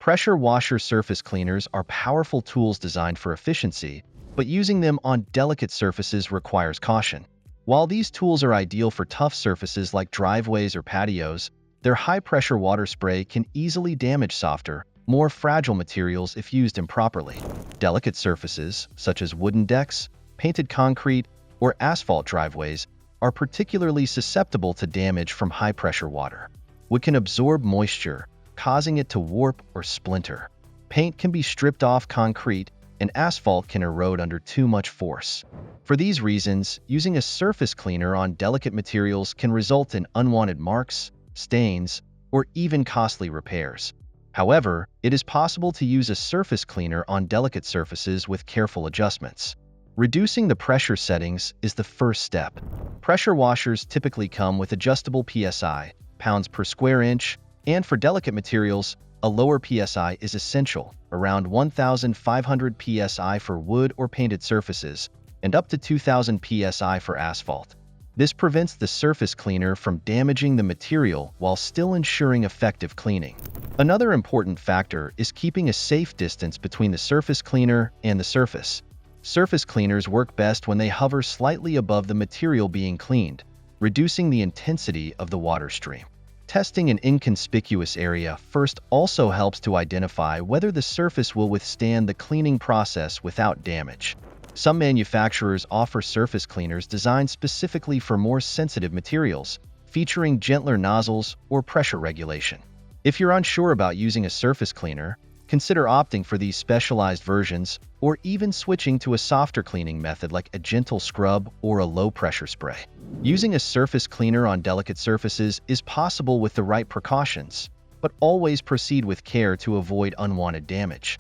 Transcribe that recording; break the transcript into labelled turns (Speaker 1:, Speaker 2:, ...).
Speaker 1: Pressure washer surface cleaners are powerful tools designed for efficiency, but using them on delicate surfaces requires caution. While these tools are ideal for tough surfaces like driveways or patios, their high-pressure water spray can easily damage softer, more fragile materials if used improperly. Delicate surfaces, such as wooden decks, painted concrete, or asphalt driveways, are particularly susceptible to damage from high-pressure water. Wood can absorb moisture, causing it to warp or splinter. Paint can be stripped off concrete, and asphalt can erode under too much force. For these reasons, using a surface cleaner on delicate materials can result in unwanted marks, stains, or even costly repairs. However, it is possible to use a surface cleaner on delicate surfaces with careful adjustments. Reducing the pressure settings is the first step. Pressure washers typically come with adjustable PSI, pounds per square inch, and for delicate materials, a lower PSI is essential, around 1,500 PSI for wood or painted surfaces, and up to 2,000 PSI for asphalt. This prevents the surface cleaner from damaging the material while still ensuring effective cleaning. Another important factor is keeping a safe distance between the surface cleaner and the surface. Surface cleaners work best when they hover slightly above the material being cleaned, reducing the intensity of the water stream. Testing an inconspicuous area first also helps to identify whether the surface will withstand the cleaning process without damage. Some manufacturers offer surface cleaners designed specifically for more sensitive materials, featuring gentler nozzles or pressure regulation. If you're unsure about using a surface cleaner, consider opting for these specialized versions or even switching to a softer cleaning method like a gentle scrub or a low-pressure spray. Using a surface cleaner on delicate surfaces is possible with the right precautions, but always proceed with care to avoid unwanted damage.